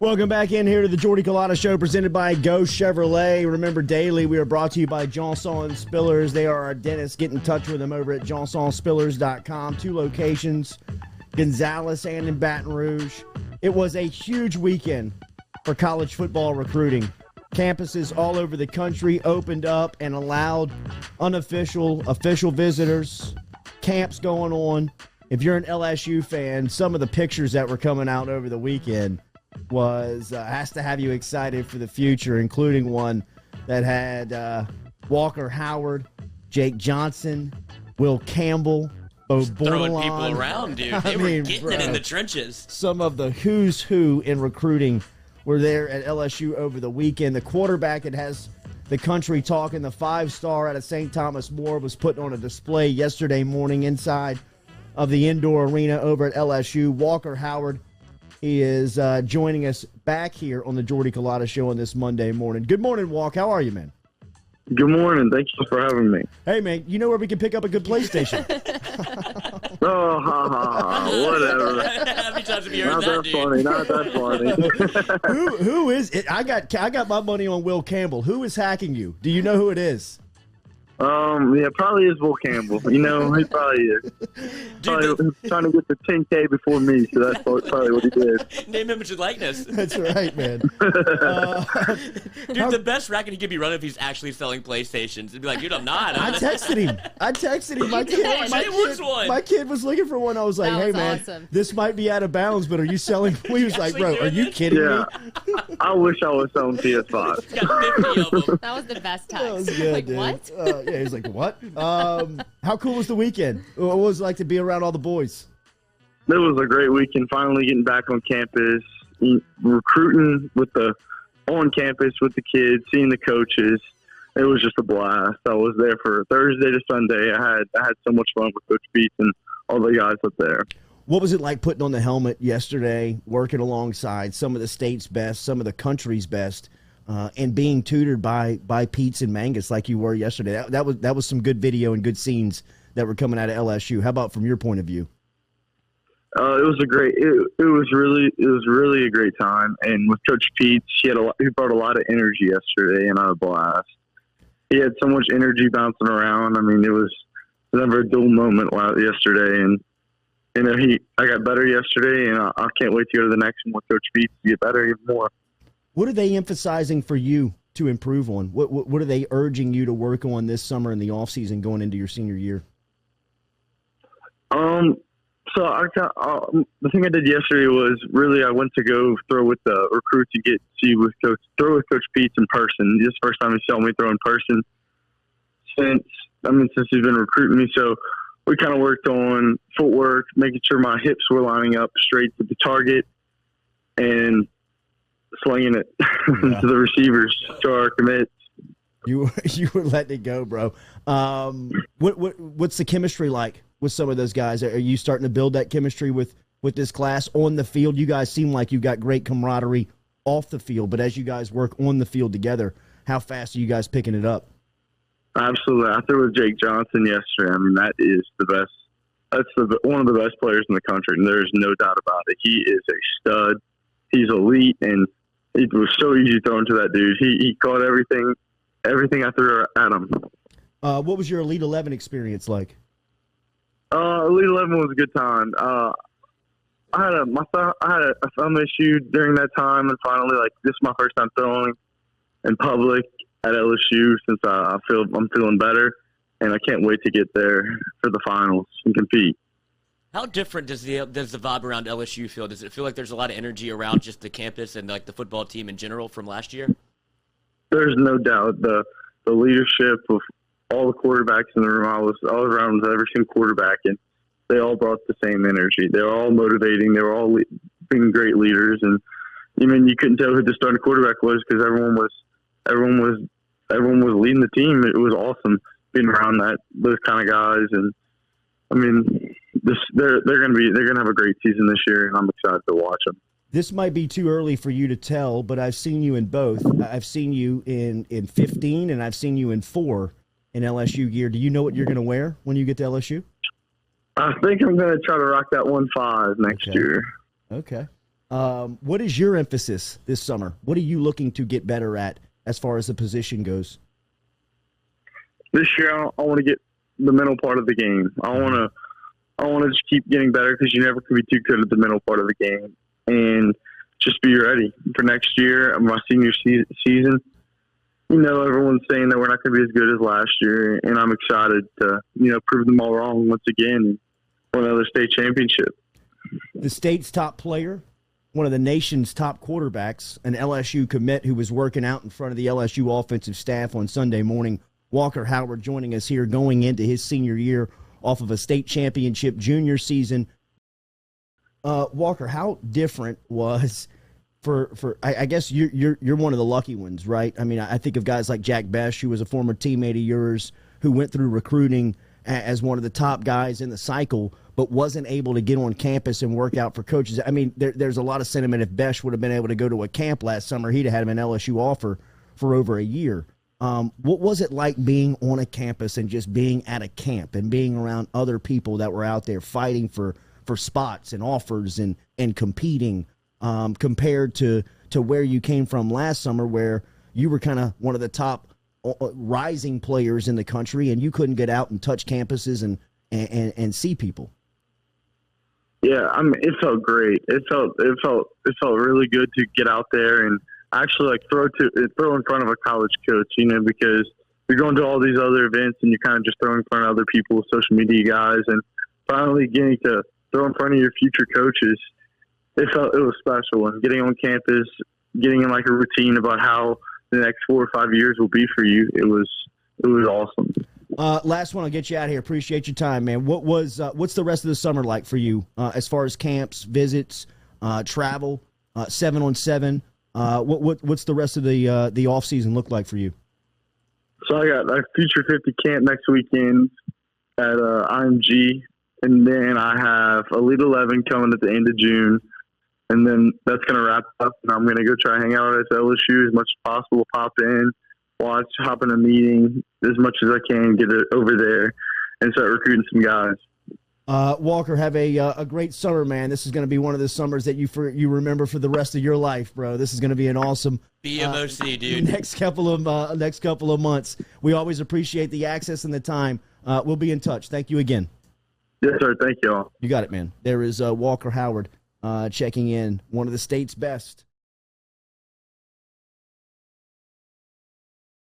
Welcome back in here to the Jordy Culotta Show presented by Go Chevrolet. Remember, daily we are brought to you by Johnson Spillers. They are our dentists. Get in touch with them over at johnsonspillers.com. 2 locations, Gonzales and in Baton Rouge. It was a huge weekend for college football recruiting. Campuses all over the country opened up and allowed official visitors, camps going on. If you're an LSU fan, some of the pictures that were coming out over the weekend has to have you excited for the future, including one that had Walker Howard, Jake Johnson, Will Campbell, throwing people around, dude. They were getting it in the trenches. Some of the who's who in recruiting were there at LSU over the weekend. The quarterback that has the country talking, the 5-star out of St. Thomas More, was put on a display yesterday morning inside of the indoor arena over at LSU. Walker Howard, he is joining us back here on the Jordy Culotta Show on this Monday morning. Good morning, Walk. How are you, man? Good morning. Thank you for having me. Hey, man, you know where we can pick up a good PlayStation? Whatever. How many times have you heard Not that dude? funny. Not that funny. Who is it? I got my money on Will Campbell. Who is hacking you? Do you know who it is? Yeah, probably is Will Campbell. You know, he probably is. Probably trying to get the 10K before me, so that's probably what he did. Name, image, and likeness. That's right, man. Dude, the best racket he could be running if he's actually selling PlayStations. He'd be like, dude, I'm not. I texted him. My kid was looking for one. I was like, hey, man, awesome. This might be out of bounds, but are you selling? He was like, bro, are you kidding me? I wish I was selling PS5. He's got 50 of them. That was the best text. That was good, like, dude. what? Yeah, he's like, what? How cool was the weekend? What was it like to be around all the boys? It was a great weekend, finally getting back on campus, recruiting on campus with the kids, seeing the coaches. It was just a blast. I was there for Thursday to Sunday. I had so much fun with Coach Peetz and all the guys up there. What was it like putting on the helmet yesterday, working alongside some of the state's best, some of the country's best, and being tutored by Peetz and Mangus like you were yesterday? That was some good video and good scenes that were coming out of LSU. How about from your point of view? It was really a great time, and with Coach Peetz, he brought a lot of energy yesterday, and I had a blast. He had so much energy bouncing around. I mean, it was never a dull moment yesterday, and you know I got better yesterday, and I can't wait to go to the next one with Coach Peetz to get better even more. What are they emphasizing for you to improve on? What are they urging you to work on this summer in the off season going into your senior year? So the thing I did yesterday was really I went to go throw with the recruits and throw with Coach Peetz in person. This is the first time he saw me throw in person since he's been recruiting me. So we kind of worked on footwork, making sure my hips were lining up straight to the target, and slinging it to the receivers, to our commits. You were letting it go, bro. What's the chemistry like with some of those guys? Are you starting to build that chemistry with this class on the field? You guys seem like you've got great camaraderie off the field, but as you guys work on the field together, how fast are you guys picking it up? Absolutely. I threw with Jake Johnson yesterday. I mean, that is the best. That's one of the best players in the country, and there's no doubt about it. He is a stud. He's elite, and it was so easy throwing to that dude. He caught everything I threw at him. What was your Elite 11 experience like? Elite 11 was a good time. I had a thumb issue during that time, and finally, this is my first time throwing in public at LSU since I'm feeling better, and I can't wait to get there for the finals and compete. How different does the vibe around LSU feel? Does it feel like there's a lot of energy around just the campus and the football team in general from last year? There's no doubt the leadership of all the quarterbacks in the room. I was around with every single quarterback, and they all brought the same energy. They were all motivating. They were all being great leaders, and you couldn't tell who the starting quarterback was because everyone was leading the team. It was awesome being around those kind of guys, and I mean, they're gonna have a great season this year, and I'm excited to watch them. This might be too early for you to tell, but I've seen you in both. I've seen you in 15, and I've seen you in 4 in LSU gear. Do you know what you're going to wear when you get to LSU? I think I'm going to try to rock that 1.5 next year. Okay. What is your emphasis this summer? What are you looking to get better at as far as the position goes? This year, I want to get the mental part of the game. I want to just keep getting better because you never can be too good at the mental part of the game. And just be ready for next year, my senior season. Everyone's saying that we're not going to be as good as last year, and I'm excited to, prove them all wrong once again, win another state championship. The state's top player, one of the nation's top quarterbacks, an LSU commit who was working out in front of the LSU offensive staff on Sunday morning, Walker Howard, joining us here going into his senior year off of a state championship junior season. Walker, how different was I guess you're one of the lucky ones, right? I mean, I think of guys like Jack Besh, who was a former teammate of yours, who went through recruiting as one of the top guys in the cycle, but wasn't able to get on campus and work out for coaches. I mean, there's a lot of sentiment if Besh would have been able to go to a camp last summer, he'd have had an LSU offer for over a year. What was it like being on a campus and just being at a camp and being around other people that were out there fighting for spots and offers and competing, compared to where you came from last summer, where you were kind of one of the top rising players in the country and you couldn't get out and touch campuses and see people? Yeah, I mean, it felt great. It felt really good to get out there and actually throw in front of a college coach, because you're going to all these other events and you're kind of just throwing in front of other people, social media guys, and finally getting to throw in front of your future coaches. It was special, and getting on campus, getting in a routine about how the next 4 or 5 years will be for you. It was awesome. Last one, I'll get you out of here. Appreciate your time, man. What's the rest of the summer like for you, as far as camps, visits, travel, 7-on-7? What's the rest of the off season look like for you? So I got a Future 50 camp next weekend at IMG, and then I have Elite 11 coming at the end of June. And then that's going to wrap up, and I'm going to go try to hang out at LSU as much as possible, pop in, watch, hop in a meeting as much as I can, get it over there, and start recruiting some guys. Walker, have a great summer, man. This is going to be one of the summers that you remember for the rest of your life, bro. This is going to be an awesome BMOC, dude. Next couple of months. We always appreciate the access and the time. We'll be in touch. Thank you again. Yes, sir. Thank you all. You got it, man. There is Walker Howard checking in, one of the state's best.